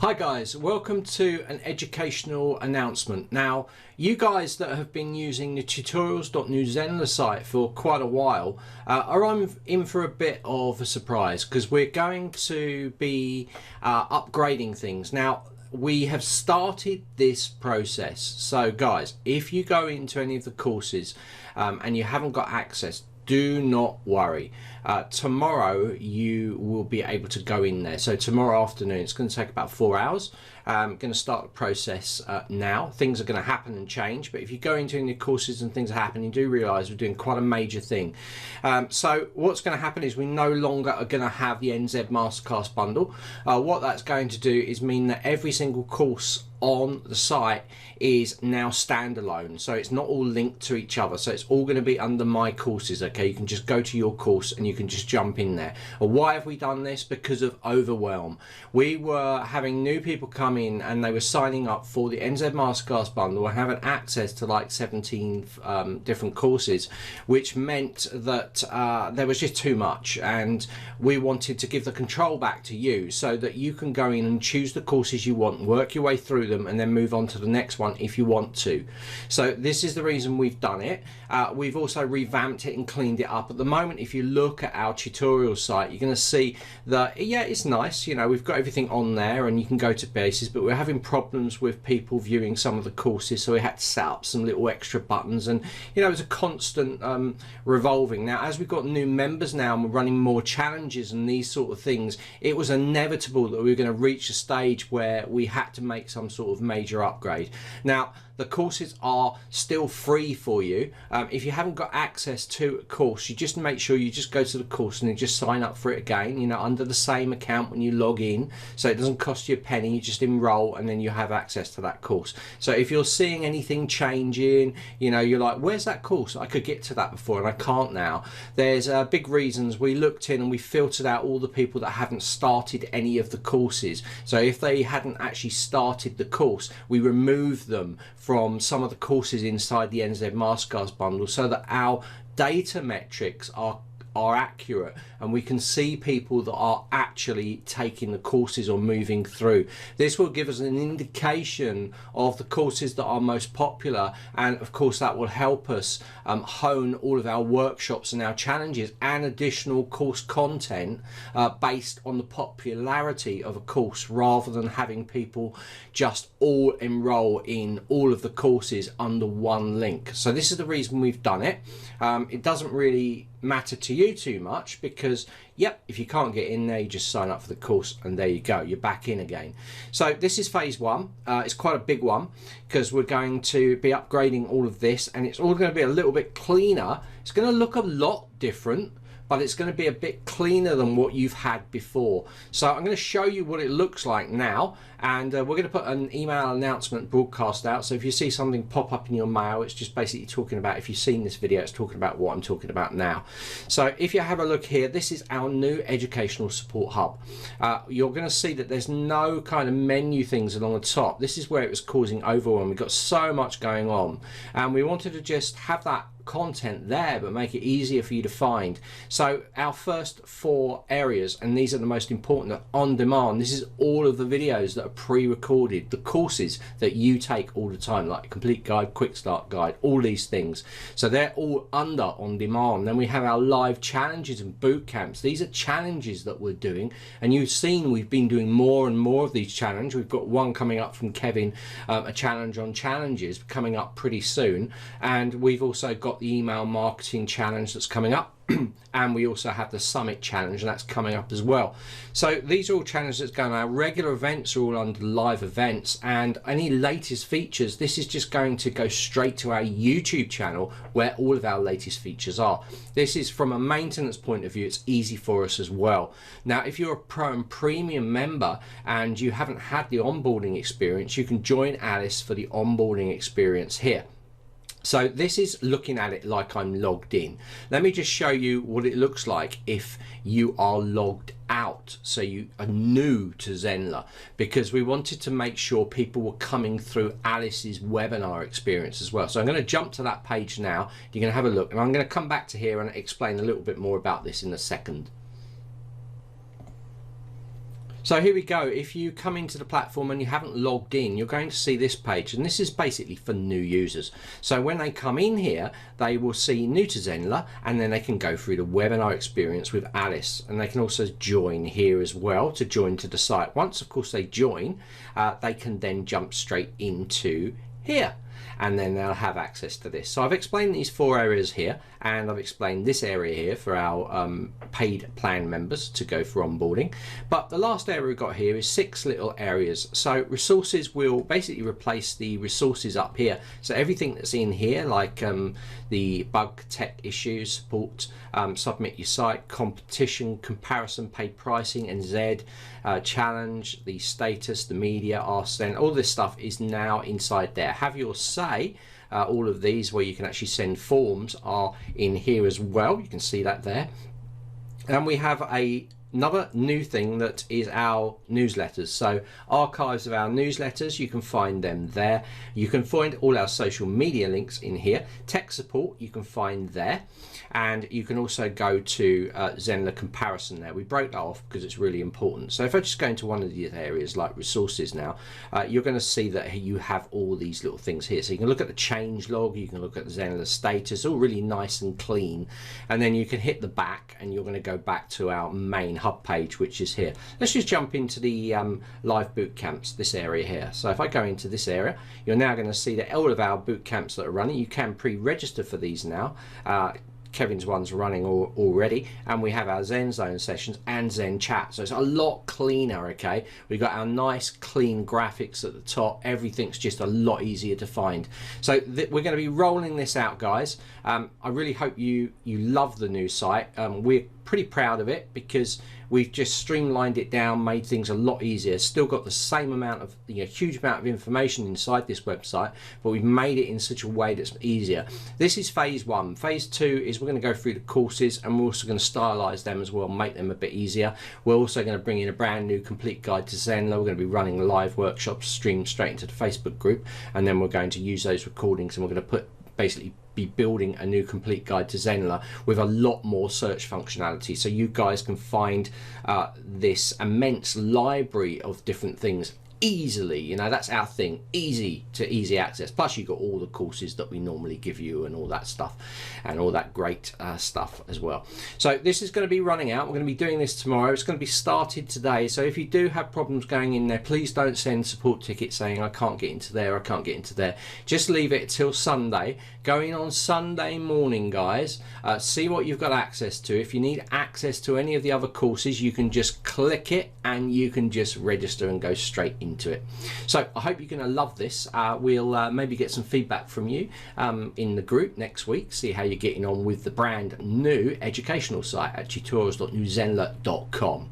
Hi guys, welcome to an educational announcement. Now, you guys that have been using the tutorials.new Zenler site for quite a while are in for a bit of a surprise because we're going to be upgrading things. Now, we have started this process. So guys, if you go into any of the courses and you haven't got access, do not worry. Tomorrow you will be able to go in there. So tomorrow afternoon, it's going to take about 4 hours. I'm going to start the process now. Things are going to happen and change, but if you go into any courses and things are happening, you do realize we're doing quite a major thing. So what's going to happen is we no longer are going to have the NZ Masterclass bundle. What that's going to do is mean that every single course on the site is now standalone, so it's not all linked to each other, so it's all going to be under my courses. Okay, you can just go to your course and you can just jump in there. Why have we done this? Because of overwhelm. We were having new people come in and they were signing up for the NZ Masterclass bundle and having access to like 17 different courses, which meant that there was just too much, and we wanted to give the control back to you so that you can go in and choose the courses you want, work your way through them, and then move on to the next one if you want to. So this is the reason we've done it. We've also revamped it and cleaned it up. At the moment, if you look at our tutorial site, you're going to see that, yeah, it's nice, you know, we've got everything on there and you can go to bases, but we're having problems with people viewing some of the courses, so we had to set up some little extra buttons, and you know, it's a constant revolving. Now, as we've got new members now and we're running more challenges and these sort of things, it was inevitable that we were going to reach a stage where we had to make some sort of major upgrade. Now, the courses are still free for you. If you haven't got access to a course, you just make sure you just go to the course and you just sign up for it again, you know, under the same account when you log in, so it doesn't cost you a penny. You just enroll and then you have access to that course. So if you're seeing anything changing, you know, you're like, where's that course? I could get to that before and I can't now. There's big reasons. We looked in and we filtered out all the people that haven't started any of the courses. So if they hadn't actually started the course, we removed them from some of the courses inside the NZ Masterclass bundle so that our data metrics are accurate and we can see people that are actually taking the courses or moving through. This will give us an indication of the courses that are most popular, and of course that will help us hone all of our workshops and our challenges and additional course content based on the popularity of a course, rather than having people just all enroll in all of the courses under one link. So this is the reason we've done it. It doesn't really matter to you too much because, yep, if you can't get in there, you just sign up for the course and there you go, you're back in again. So this is phase one. It's quite a big one because we're going to be upgrading all of this, and it's all going to be a little bit cleaner. It's going to look a lot different, but it's going to be a bit cleaner than what you've had before. So I'm going to show you what it looks like now, and we're going to put an email announcement broadcast out. So if you see something pop up in your mail, it's just basically talking about, if you've seen this video, it's talking about what I'm talking about now. So if you have a look here, this is our new educational support hub. You're going to see that there's no kind of menu things along the top. This is where it was causing overwhelm. We've got so much going on, and we wanted to just have that content there but make it easier for you to find. So our first 4 areas, and these are the most important, are on demand. This is all of the videos that are pre-recorded, the courses that you take all the time, like complete guide, quick start guide, all these things. So they're all under on demand. Then we have our live challenges and boot camps. These are challenges that we're doing, and you've seen we've been doing more and more of these challenges. We've got one coming up from Kevin, a challenge on challenges coming up pretty soon, and we've also got the email marketing challenge that's coming up and we also have the summit challenge, and that's coming up as well. So these are all challenges that's going on. Our regular events are all under live events, and any latest features, this is just going to go straight to our YouTube channel where all of our latest features are. This is from a maintenance point of view, it's easy for us as well. Now if you're a pro and premium member and you haven't had the onboarding experience, you can join Alice for the onboarding experience here. So this is looking at it like I'm logged in. Let me just show you what it looks like if you are logged out, so you are new to Zenler, because we wanted to make sure people were coming through Alice's webinar experience as well. So I'm going to jump to that page now. You're going to have a look, and I'm going to come back to here and explain a little bit more about this in a second. So here we go. If you come into the platform and you haven't logged in, you're going to see this page, and this is basically for new users. So when they come in here, they will see new to Zenler, and then they can go through the webinar experience with Alice, and they can also join here as well to join to the site. Once of course they join, they can then jump straight into here, and then they'll have access to this. So I've explained these 4 areas here, and I've explained this area here for our paid plan members to go for onboarding. But the last area we've got here is 6 little areas. So resources will basically replace the resources up here. So everything that's in here, like the bug tech issues, support, submit your site, competition, comparison, paid pricing, NZ, challenge, the status, the media, ask then, all this stuff is now inside there. Have your say. All of these where you can actually send forms are in here as well. You can see that there. And we have another new thing that is our newsletters. So archives of our newsletters, you can find them there. You can find all our social media links in here. Tech support you can find there, and you can also go to Zenler comparison there. We broke that off because it's really important. So if I just go into one of these areas like resources now, you're going to see that you have all these little things here. So you can look at the change log, you can look at the Zenler status, all really nice and clean. And then you can hit the back and you're going to go back to our main hub page, which is here. Let's just jump into the live boot camps, this area here. So if I go into this area, you're now going to see that all of our boot camps that are running. You can pre-register for these now. Kevin's one's running already, and we have our Zen Zone sessions and Zen Chat, so it's a lot cleaner. Okay, we've got our nice clean graphics at the top. Everything's just a lot easier to find. So we're going to be rolling this out, guys. I really hope you love the new site. We're pretty proud of it because we've just streamlined it down, made things a lot easier. Still got the same amount of, huge amount of information inside this website, but we've made it in such a way that's easier. This is phase 1. Phase 2 is we're going to go through the courses, and we're also going to stylize them as well, make them a bit easier. We're also going to bring in a brand new complete guide to Zenler. We're going to be running live workshops streamed straight into the Facebook group, and then we're going to use those recordings, and we're going to basically be building a new complete guide to Zenler with a lot more search functionality, so you guys can find this immense library of different things easily. That's our thing, easy access. Plus you got all the courses that we normally give you and all that stuff, and all that great stuff as well. So this is going to be running out. We're going to be doing this tomorrow. It's going to be started today. So if you do have problems going in there, please don't send support tickets saying I can't get into there, I can't get into there. Just leave it till Sunday. Going on Sunday morning, guys, see what you've got access to. If you need access to any of the other courses, you can just click it and you can just register and go straight into it. So I hope you're going to love this. We'll maybe get some feedback from you in the group next week, see how you're getting on with the brand new educational site at tutorials.newzenler.com.